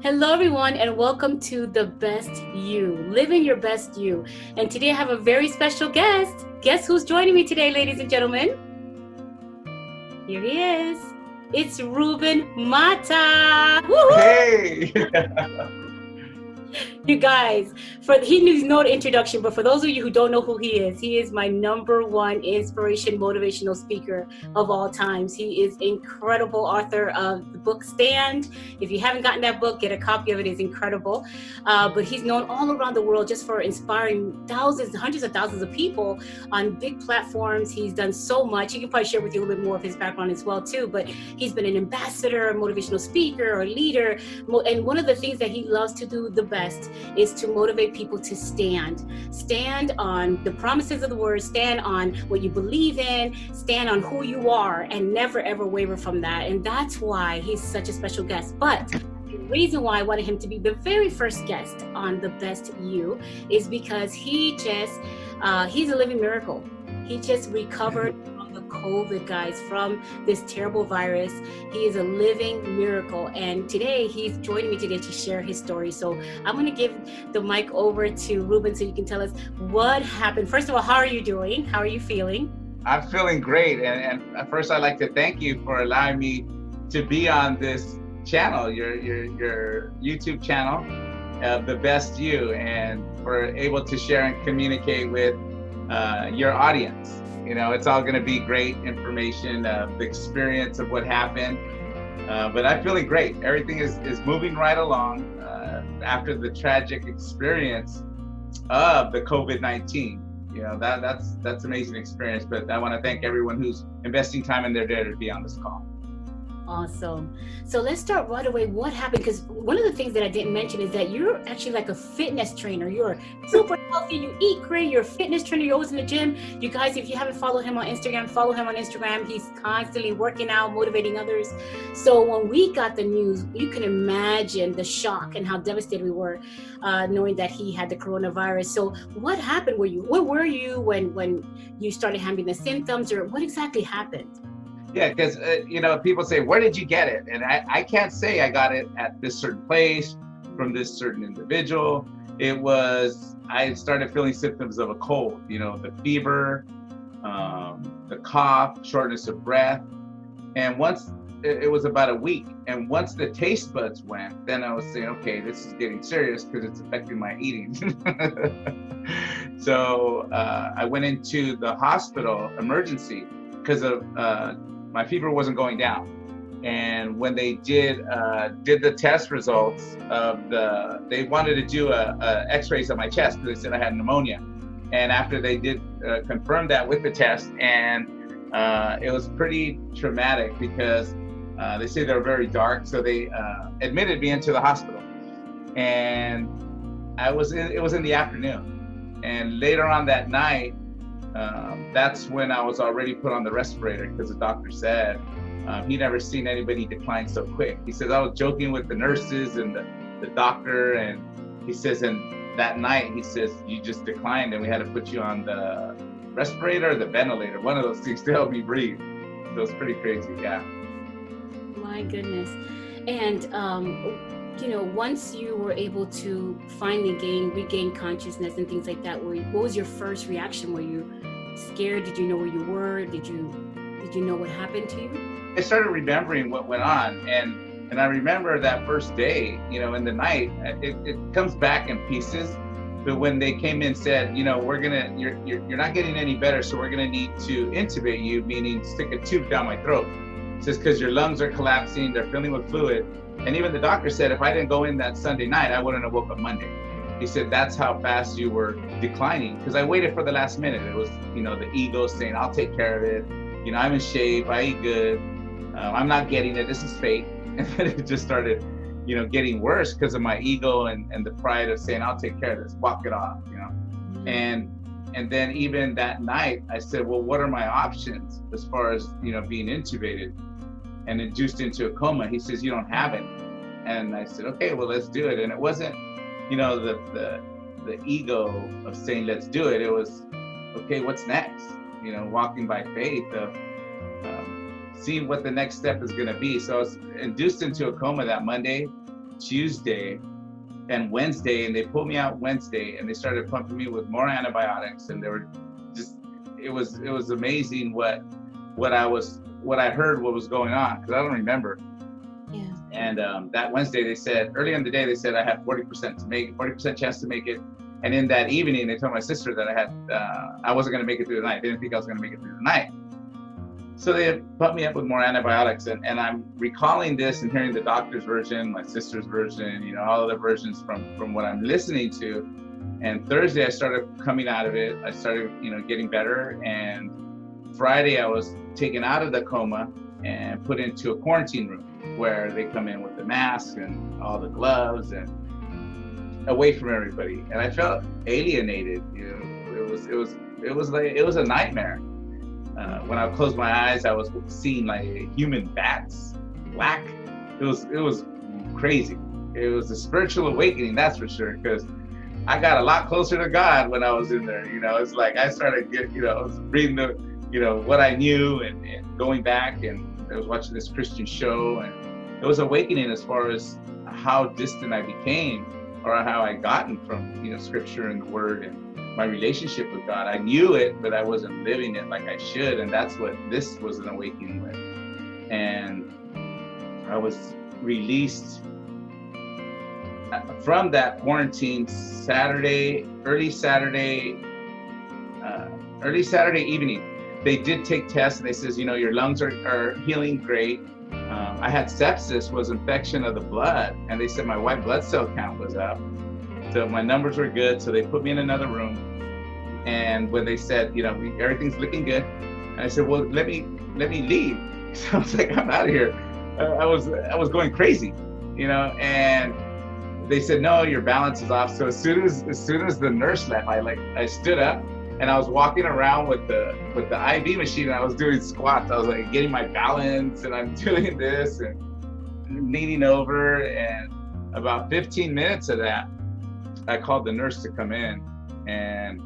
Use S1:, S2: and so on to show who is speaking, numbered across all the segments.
S1: Hello, everyone, and welcome to The Best You, Living Your Best You. And today I have a very special guest. Guess who's joining me today, ladies and gentlemen? Here he is. It's Ruben Mata. Woo-hoo!
S2: Hey!
S1: You guys, he needs no introduction, but for those of you who don't know who he is my number one inspiration, motivational speaker of all times. He is incredible author of the book Stand. If you haven't gotten that book, get a copy of it. It's incredible. But he's known all around the world just for inspiring thousands, hundreds of thousands of people on big platforms. He's done so much. He can probably share with you a little bit more of his background as well, too. But he's been an ambassador, a motivational speaker, or leader. And one of the things that he loves to do the best is to motivate people to stand on the promises of the word, stand on what you believe in, stand on who you are, and never ever waver from that. And that's why he's such a special guest. But the reason why I wanted him to be the very first guest on The Best You is because he's a living miracle. He just recovered from the COVID, guys, from this terrible virus. He is a living miracle. And today he's joining me today to share his story. So I'm going to give the mic over to Ruben so you can tell us what happened. First of all, how are you doing? How are you feeling?
S2: I'm feeling great. And first, I'd like to thank you for allowing me to be on this channel, your YouTube channel, The Best You, and for able to share and communicate with your audience. You know, it's all going to be great information, the experience of what happened. But I'm feeling great. Everything is moving right along after the tragic experience of the COVID-19. You know, that's an amazing experience. But I want to thank everyone who's investing time in their day to be on this call.
S1: Awesome. So let's start right away. What happened? Because one of the things that I didn't mention is that you're actually like a fitness trainer. You're super healthy. You eat great. You're a fitness trainer. You're always in the gym. You guys, if you haven't followed him on Instagram, follow him on Instagram. He's constantly working out, motivating others. So when we got the news, you can imagine the shock and how devastated we were knowing that he had the coronavirus. So what happened? Where were you when you started having the symptoms, or what exactly happened?
S2: Yeah, because, people say, where did you get it? And I can't say I got it at this certain place from this certain individual. I started feeling symptoms of a cold, the fever, the cough, shortness of breath. And once it was about a week, and once the taste buds went, then I was saying, okay, this is getting serious because it's affecting my eating. So I went into the hospital emergency because of my fever wasn't going down. And when they did the test results they wanted to do a x-rays of my chest because they said I had pneumonia. And after they did confirm that with the test, and it was pretty traumatic because they say they're very dark. So they admitted me into the hospital, and it was in the afternoon. And later on that night, that's when I was already put on the respirator because the doctor said he never seen anybody decline so quick. He says, I was joking with the nurses and the doctor, and he says, and that night, he says, you just declined and we had to put you on the respirator or the ventilator, one of those things to help me breathe. So it's pretty crazy, yeah.
S1: My goodness. And once you were able to finally regain consciousness and things like that, what was your first reaction? Were you scared? Did you know where you were? Did you know what happened to you?
S2: I started remembering what went on, and I remember that first day, in the night, it comes back in pieces. But when they came in and said, you're not getting any better, so we're gonna need to intubate you, meaning stick a tube down my throat. It's just because your lungs are collapsing, they're filling with fluid. And even the doctor said, if I didn't go in that Sunday night, I wouldn't have woke up Monday. He said, that's how fast you were declining. Because I waited for the last minute. It was, the ego saying, I'll take care of it. I'm in shape, I eat good. I'm not getting it, this is fate. And then it just started, getting worse because of my ego and the pride of saying, I'll take care of this, walk it off,
S1: Mm-hmm.
S2: And then even that night, I said, well, what are my options as far as, being intubated and induced into a coma? He says, you don't have it. And I said, okay, well, let's do it. And it wasn't, the ego of saying, let's do it. It was, okay, what's next? Walking by faith of seeing what the next step is going to be. So I was induced into a coma that Monday. Tuesday and Wednesday, and they pulled me out Wednesday, and they started pumping me with more antibiotics, and they were just, it was amazing what I heard what was going on, because I don't remember.
S1: Yeah.
S2: And that Wednesday, they said, early in the day, they said I had 40% chance to make it. And in that evening, they told my sister that I wasn't going to make it through the night. They didn't think I was going to make it through the night. So they pumped me up with more antibiotics, and I'm recalling this and hearing the doctor's version, my sister's version, all of the versions from what I'm listening to. And Thursday, I started coming out of it. I started, getting better. And Friday, I was taken out of the coma and put into a quarantine room where they come in with the mask and all the gloves and away from everybody. And I felt alienated. It was a nightmare. When I closed my eyes, I was seeing like human bats, black. It was crazy. It was a spiritual awakening, that's for sure, because I got a lot closer to God when I was in there. It's like I started reading what I knew and going back, and I was watching this Christian show, and it was awakening as far as how distant I became, or how I gotten from scripture and the word and my relationship with God. I knew it, but I wasn't living it like I should, and that's what this was an awakening with. And I was released from that quarantine early Saturday evening. They did take tests, and they says, your lungs are healing great. I had sepsis, was infection of the blood, and they said my white blood cell count was up. So my numbers were good, so they put me in another room. And when they said, everything's looking good, and I said, well, let me leave. So I was like, I'm out of here. I was going crazy, and they said, no, your balance is off. So as soon as the nurse left, I stood up, and I was walking around with the IV machine, and I was doing squats. I was like getting my balance, and I'm doing this and leaning over. And about 15 minutes of that, I called the nurse to come in, and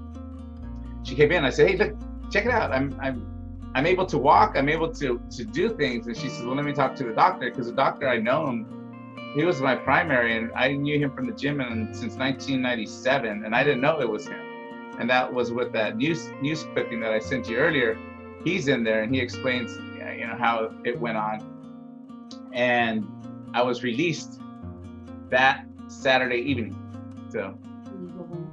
S2: she came in. I said, hey, look, check it out. I'm able to walk. I'm able to do things. And she says, well, let me talk to the doctor, because the doctor, I know him. He was my primary, and I knew him from the gym since 1997, and I didn't know it was him. And that was with that news clipping that I sent you earlier. He's in there, and he explains, how it went on. And I was released that Saturday evening. So.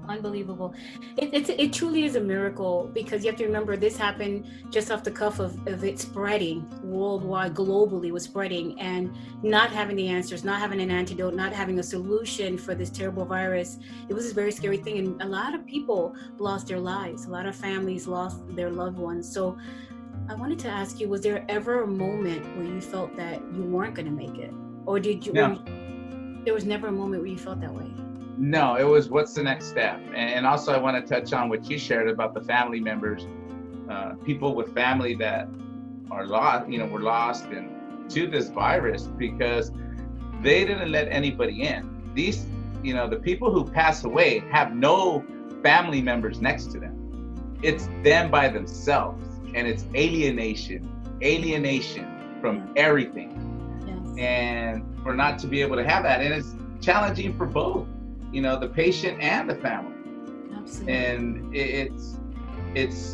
S1: Unbelievable. It truly is a miracle, because you have to remember this happened just off the cuff of it spreading worldwide, globally was spreading, and not having the answers, not having an antidote, not having a solution for this terrible virus. It was a very scary thing, and a lot of people lost their lives. A lot of families lost their loved ones. So I wanted to ask you, was there ever a moment where you felt that you weren't going to make it? Or did you?
S2: No.
S1: There was never a moment where you felt that way?
S2: No, it was what's the next step. And also I want to touch on what you shared about the family members, people with family that are lost, were lost and to this virus, because they didn't let anybody in. These, the people who pass away have no family members next to them. It's them by themselves, and it's alienation from everything. Yes. And for not to be able to have that, and it's challenging for both. The patient and the family. Absolutely. And it's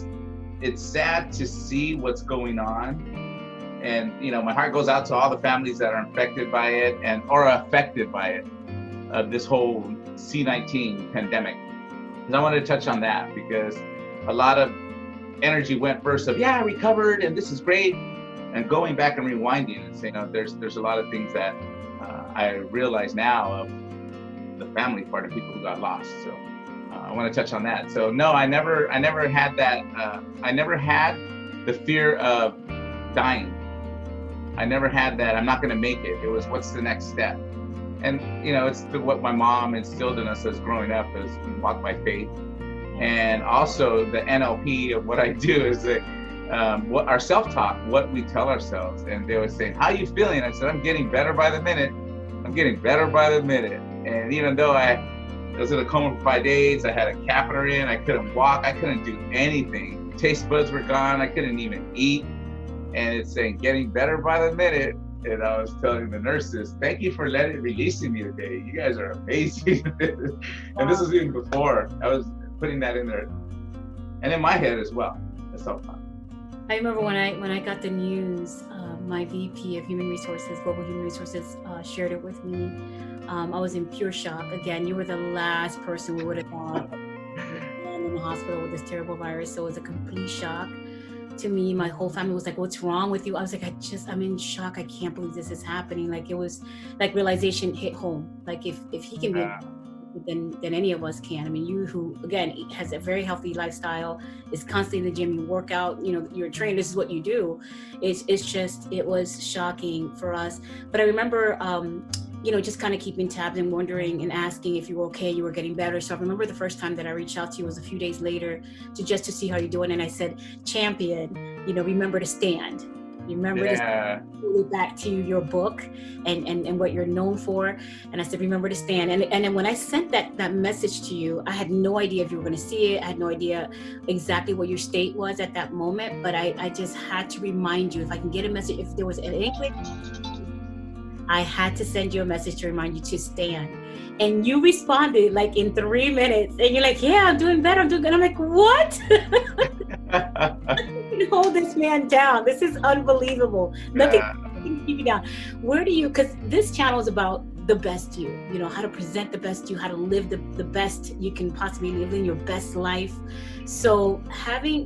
S2: sad to see what's going on. And, my heart goes out to all the families that are infected by it or affected by it, this whole C-19 pandemic. And I wanted to touch on that, because a lot of energy went first of, I recovered and this is great. And going back and rewinding and saying, there's a lot of things that I realize now of the family part of people who got lost. So I want to touch on that. So no, I never had that. I never had the fear of dying. I never had that. I'm not going to make it. It was, what's the next step? And it's what my mom instilled in us as growing up, as we walk by faith. And also the NLP of what I do is that what our self-talk, what we tell ourselves. And they would say, how are you feeling? I said, I'm getting better by the minute. I'm getting better by the minute. And even though I was in a coma for 5 days, I had a catheter in, I couldn't walk, I couldn't do anything. Taste buds were gone, I couldn't even eat. And it's saying, getting better by the minute. and I was telling the nurses, thank you for releasing me today. You guys are amazing. And this was even before I was putting that in there. And in my head as well. That's all fun.
S1: I remember when I got the news, my VP of Human Resources, Global Human Resources, shared it with me. I was in pure shock. Again, you were the last person we would have thought in the hospital with this terrible virus. So it was a complete shock to me. My whole family was like, what's wrong with you? I was like, I'm in shock. I can't believe this is happening. Like, it was like realization hit home. Like, if he can be than any of us can. I mean, you who, again, has a very healthy lifestyle, is constantly in the gym, you work out, you know, you're trained, this is what you do. It's just, it was shocking for us. But I remember, you know, just kind of keeping tabs and wondering and asking if you were okay, you were getting better. So I remember the first time that I reached out to you was a few days later to see how you're doing. And I said, champion, you know, remember to stand. Remember to go back to your book and what you're known for. And I said, remember to stand. And then when I sent that message to you, I had no idea if you were going to see it. I had no idea exactly what your state was at that moment. But I just had to remind you, if I can get a message, if there was an inkling, I had to send you a message to remind you to stand. And you responded like in 3 minutes. And you're like, yeah, I'm doing better. I'm doing good. I'm like, what? Hold this man down. This is unbelievable. Nothing can keep you down. Where do you, because this channel is about the best you know, how to present the best you, how to live the best you can possibly live, in your best life. So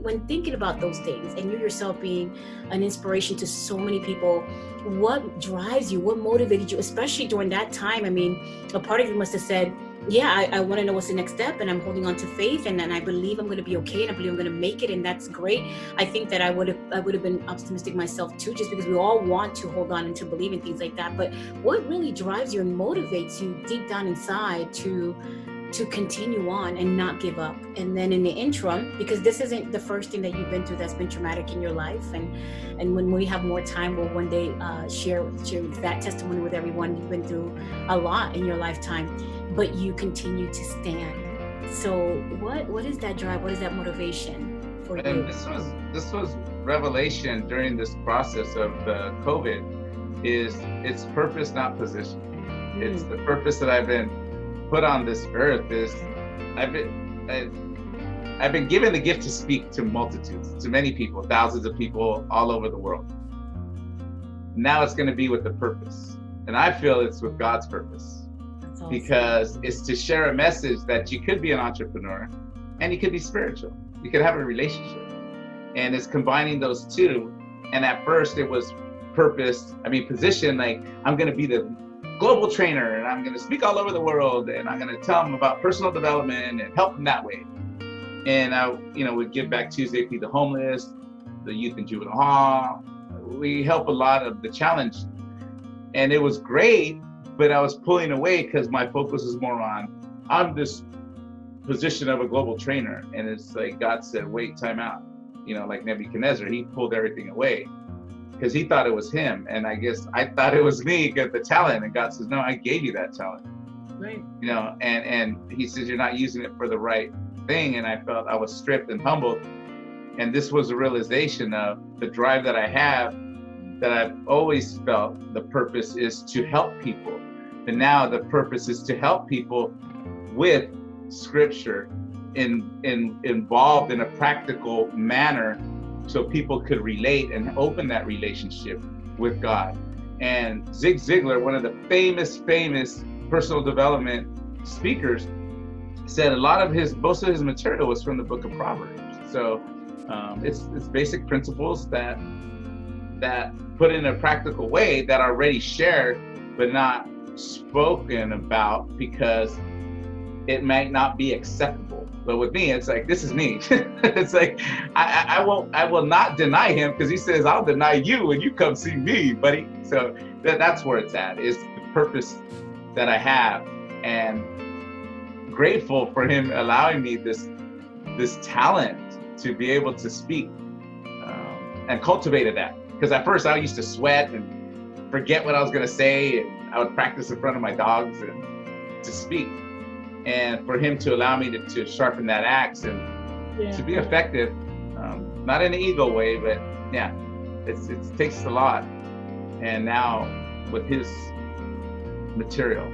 S1: when thinking about those things, and you yourself being an inspiration to so many people, what drives you, what motivated you, especially during that time? I mean, a part of you must have said, yeah, I want to know what's the next step, and I'm holding on to faith, and I believe I'm going to be okay, and I believe I'm going to make it, and that's great. I think that I would have been optimistic myself too, just because we all want to hold on and to believe in things like that. But what really drives you and motivates you deep down inside to continue on and not give up? And then in the interim, because this isn't the first thing that you've been through that's been traumatic in your life, and when we have more time, we'll one day share that testimony with everyone. You've been through a lot in your lifetime, but you continue to stand. So what is that drive? What is that motivation for you?
S2: And this was revelation during this process of the COVID. Is it's purpose, not position. It's the purpose that I've been put on this earth. Is I've been given the gift to speak to multitudes, to many people, thousands of people all over the world. Now it's going to be with the purpose, and I feel it's with God's purpose. Awesome. Because it's to share a message that you could be an entrepreneur and you could be spiritual. You could have a relationship, and it's combining those two. And at first it was position, like I'm going to be the global trainer, and I'm going to speak all over the world, and I'm going to tell them about personal development and help them that way. And I, would give back Tuesday, feed the homeless, the youth and juvenile hall. We help a lot of the challenge, and it was great. But I was pulling away because my focus is more on, I'm this position of a global trainer. And it's like God said, wait, time out. Like Nebuchadnezzar, he pulled everything away because he thought it was him. And I guess I thought it was me, get the talent. And God says, no, I gave you that talent. Right. And he says, you're not using it for the right thing. And I felt I was stripped and humbled. And this was a realization of the drive that I have, that I've always felt the purpose is to help people. And now the purpose is to help people with scripture involved in a practical manner, so people could relate and open that relationship with God. And Zig Ziglar, one of the famous personal development speakers, said most of his material was from the book of Proverbs. So it's basic principles that put in a practical way that are already shared, but not spoken about because it might not be acceptable. But with me, it's like, this is me. It's like, I will not deny him, because he says, I'll deny you when you come see me, buddy. So that's where it's at, is the purpose that I have, and grateful for him allowing me this talent to be able to speak and cultivated that. Because at first I used to sweat and forget what I was going to say, and I would practice in front of my dogs and to speak. And for him to allow me to sharpen that axe and to be effective, not in an ego way, but it takes a lot. and now with his material.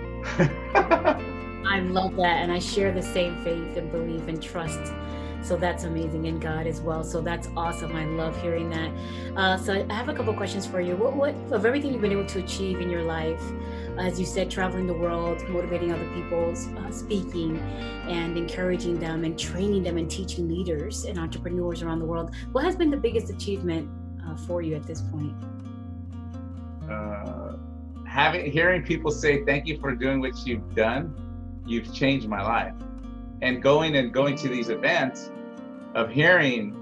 S1: I love that, and I share the same faith and belief and trust. So that's amazing, in God as well. So that's awesome. I love hearing that. So I have a couple questions for you. What of everything you've been able to achieve in your life, as you said, traveling the world, motivating other people, speaking, and encouraging them, and training them, and teaching leaders and entrepreneurs around the world, what has been the biggest achievement for you at this point?
S2: Hearing people say thank you for doing what you've done, you've changed my life. And going to these events, of hearing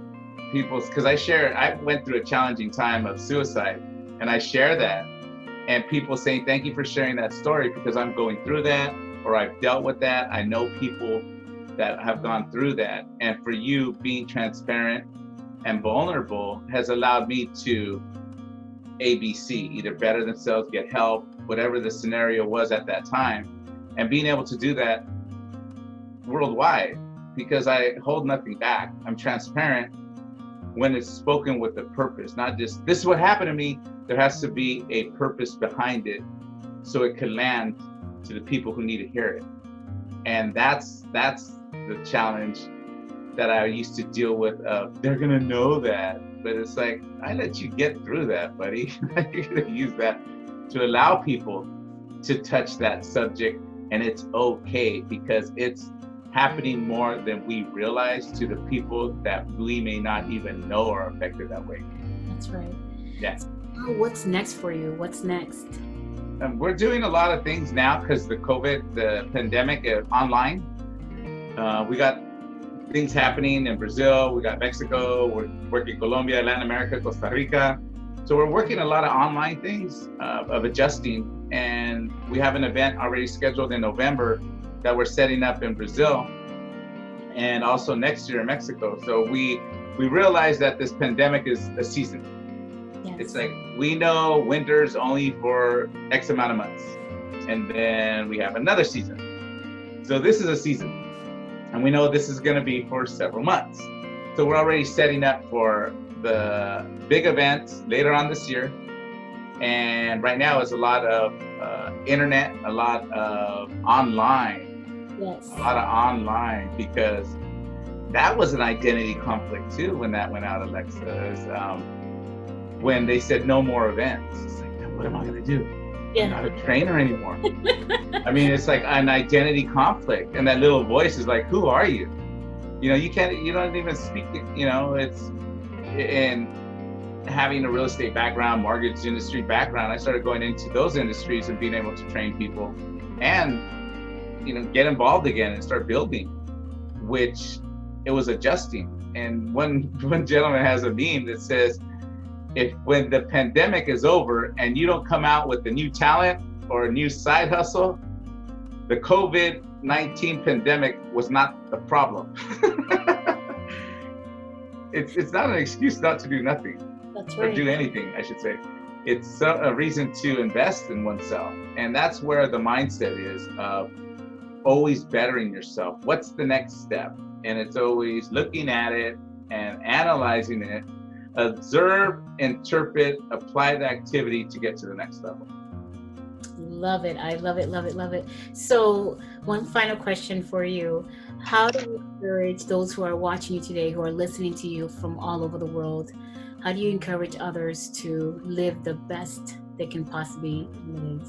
S2: people's, because I went through a challenging time of suicide, and I share that, and people saying thank you for sharing that story, because I'm going through that, or I've dealt with that. I know people that have gone through that, and for you being transparent and vulnerable has allowed me to ABC, either better themselves, get help, whatever the scenario was at that time, and being able to do that worldwide, because I hold nothing back. I'm transparent when it's spoken with a purpose, not just this is what happened to me. There has to be a purpose behind it, so it can land to the people who need to hear it. And that's the challenge that I used to deal with. They're gonna know that, but it's like, I let you get through that, buddy. You're gonna use that to allow people to touch that subject, and it's okay, because it's happening more than we realize to the people that we may not even know are affected that way.
S1: That's right.
S2: Yeah.
S1: So what's next for you? What's next?
S2: We're doing a lot of things now because the pandemic online. We got things happening in Brazil, we got Mexico, we're working Colombia, Latin America, Costa Rica. So we're working a lot of online things of adjusting, and we have an event already scheduled in November that we're setting up in Brazil, and also next year in Mexico. So we realize that this pandemic is a season.
S1: Yes.
S2: It's like, we know winter's only for X amount of months, and then we have another season. So this is a season, and we know this is gonna be for several months. So we're already setting up for the big events later on this year. And right now it's a lot of internet, a lot of online.
S1: Yes.
S2: A lot of online, because that was an identity conflict too when that went out, Alexa. When they said no more events, it's like, what am I gonna do?
S1: Yeah.
S2: I'm not a trainer anymore. I mean, it's like an identity conflict, and that little voice is like, who are you? You don't even speak it, it's, and having a real estate background, mortgage industry background, I started going into those industries and being able to train people and, get involved again and start building, which it was adjusting. And one gentleman has a meme that says, when the pandemic is over and you don't come out with a new talent or a new side hustle, the COVID-19 pandemic was not the problem. It's not an excuse not to do nothing.
S1: That's right.
S2: Or do anything, I should say. It's a reason to invest in oneself. And that's where the mindset is of always bettering yourself. What's the next step? And it's always looking at it and analyzing it, observe, interpret, apply the activity to get to the next level.
S1: Love it. I love it, love it, love it. So one final question for you. How do you encourage those who are watching you today, who are listening to you from all over the world? How do you encourage others to live the best they can possibly live?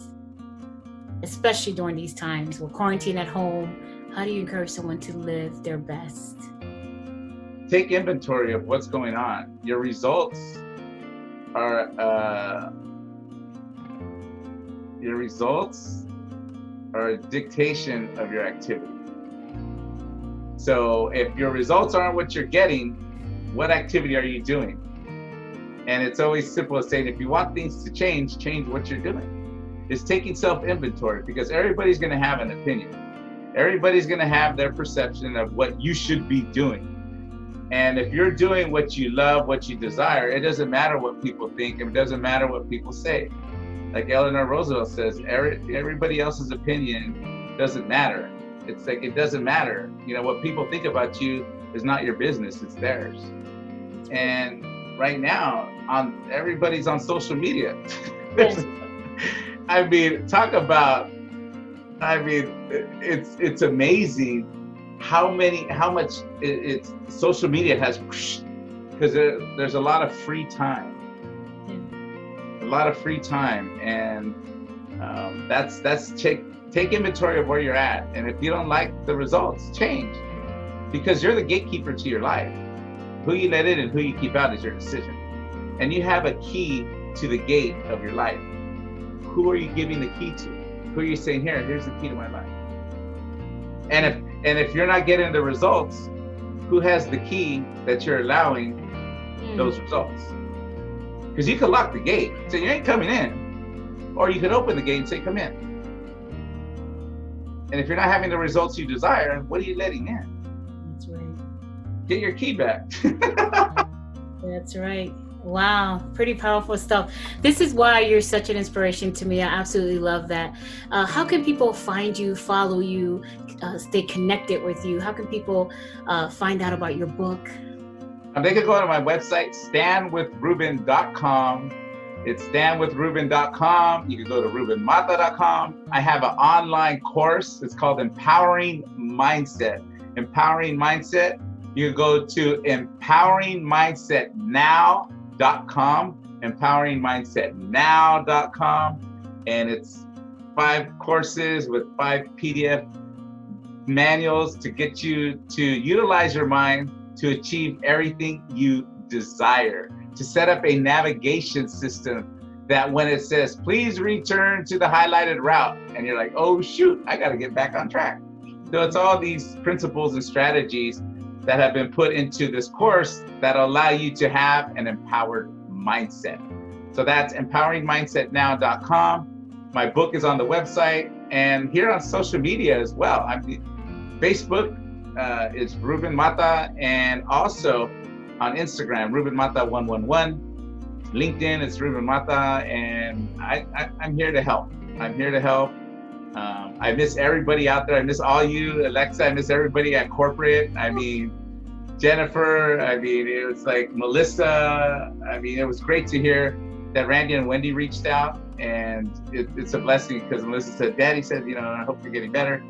S1: Especially during these times, we're quarantined at home. How do you encourage someone to live their best?
S2: Take inventory of what's going on. Your results are a dictation of your activity. So if your results aren't what you're getting, what activity are you doing? And it's always simple as saying, if you want things to change what you're doing. It's taking self-inventory, because everybody's going to have an opinion. Everybody's going to have their perception of what you should be doing. And if you're doing what you love, what you desire, it doesn't matter what people think, and it doesn't matter what people say. Like Eleanor Roosevelt says, everybody else's opinion doesn't matter. It's like, it doesn't matter. What people think about you is not your business, it's theirs. And right now, everybody's on social media.
S1: Yes.
S2: I mean, talk about, I mean, it's amazing how much it's social media has, because there's a lot of free time, and that's take inventory of where you're at, and if you don't like the results, change, because you're the gatekeeper to your life. Who you let in and who you keep out is your decision, and you have a key to the gate of your life. Who are you giving the key to? Who are you saying, here's the key to my life? And if you're not getting the results, who has the key that you're allowing those results? Because you could lock the gate, say you ain't coming in, or you could open the gate and say come in. And if you're not having the results you desire, what are you letting in?
S1: That's right.
S2: Get your key back.
S1: That's right. Wow, pretty powerful stuff. This is why you're such an inspiration to me. I absolutely love that. How can people find you, follow you, stay connected with you? How can people find out about your book?
S2: They can go to my website, standwithruben.com. It's standwithruben.com. You can go to rubenmata.com. I have an online course. It's called Empowering Mindset. Empowering Mindset. You can go to empoweringmindsetnow.com, empoweringmindsetnow.com, and it's 5 courses with 5 PDF manuals to get you to utilize your mind to achieve everything you desire, to set up a navigation system that when it says, please return to the highlighted route, and you're like, oh shoot, I got to get back on track. So it's all these principles and strategies that have been put into this course that allow you to have an empowered mindset. So that's empoweringmindsetnow.com. My book is on the website, and here on social media as well. Facebook is Ruben Mata, and also on Instagram, Ruben Mata 111. LinkedIn is Ruben Mata, and I'm here to help. I'm here to help. I miss everybody out there. I miss all you, Alexa. I miss everybody at corporate. I mean, Jennifer. I mean, it was like Melissa. I mean, it was great to hear that Randy and Wendy reached out, and it's a blessing because Melissa said, Daddy said, I hope you're getting better.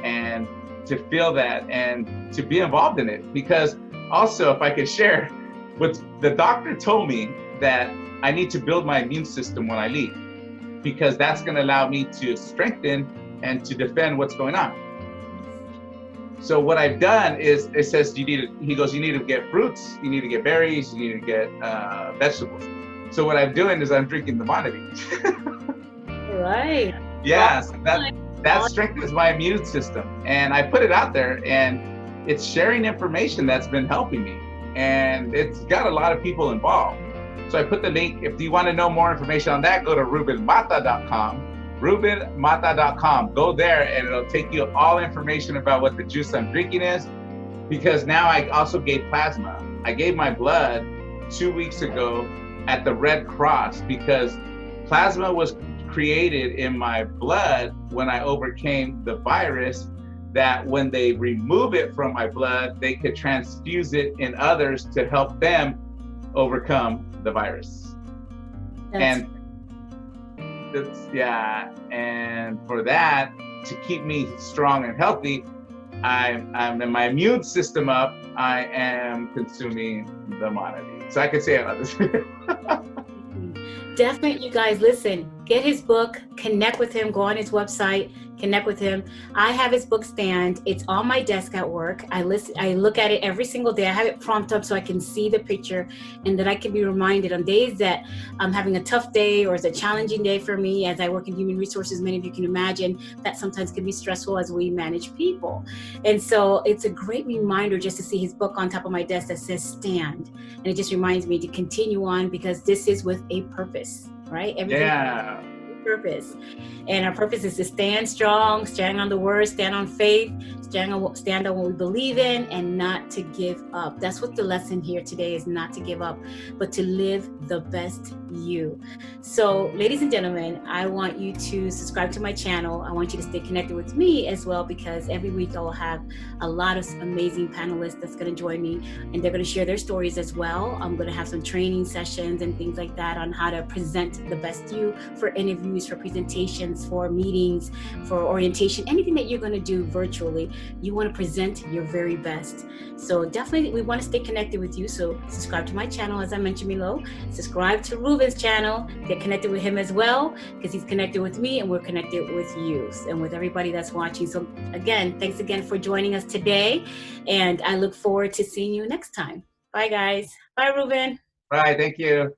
S2: And to feel that and to be involved in it, because also, if I could share, what the doctor told me that I need to build my immune system when I leave, because that's going to allow me to strengthen and to defend what's going on. So what I've done is, it says you need to get fruits, you need to get berries, you need to get vegetables. So what I'm doing is I'm drinking the Monavie.
S1: Right.
S2: Yeah, so that strengthens my immune system. And I put it out there, and it's sharing information that's been helping me. And it's got a lot of people involved. So I put the link. If you want to know more information on that, go to rubenmata.com. rubenmata.com. Go there, and it'll take you all information about what the juice I'm drinking is. Because now I also gave plasma. I gave my blood 2 weeks ago at the Red Cross, because plasma was created in my blood when I overcame the virus, that when they remove it from my blood, they could transfuse it in others to help them overcome the virus. And for that, to keep me strong and healthy, I'm in my immune system up, I am consuming the Monavie. So I could say it like this.
S1: Definitely, you guys, listen, get his book, connect with him, go on his website, connect with him. I have his book stand. It's on my desk at work. I look at it every single day. I have it prompted up so I can see the picture, and that I can be reminded on days that I'm having a tough day or it's a challenging day for me. As I work in human resources, many of you can imagine that sometimes can be stressful as we manage people. And so it's a great reminder just to see his book on top of my desk that says stand. And it just reminds me to continue on, because this is with a purpose, right? Everything.
S2: Yeah.
S1: purpose. And our purpose is to stand strong, stand on the word, stand on faith, stand on what we believe in, and not to give up. That's what the lesson here today is, not to give up, but to live the best you. So, ladies and gentlemen, I want you to subscribe to my channel. I want you to stay connected with me as well, because every week I will have a lot of amazing panelists that's going to join me, and they're going to share their stories as well. I'm going to have some training sessions and things like that on how to present the best you for interviews, for presentations, for meetings, for orientation, anything that you're going to do virtually. You want to present your very best. So definitely we want to stay connected with you. So subscribe to my channel, as I mentioned below. Subscribe to Ruben's channel. Get connected with him as well, because he's connected with me and we're connected with you and with everybody that's watching. So again, thanks again for joining us today. And I look forward to seeing you next time. Bye, guys. Bye, Ruben.
S2: Bye. Thank you.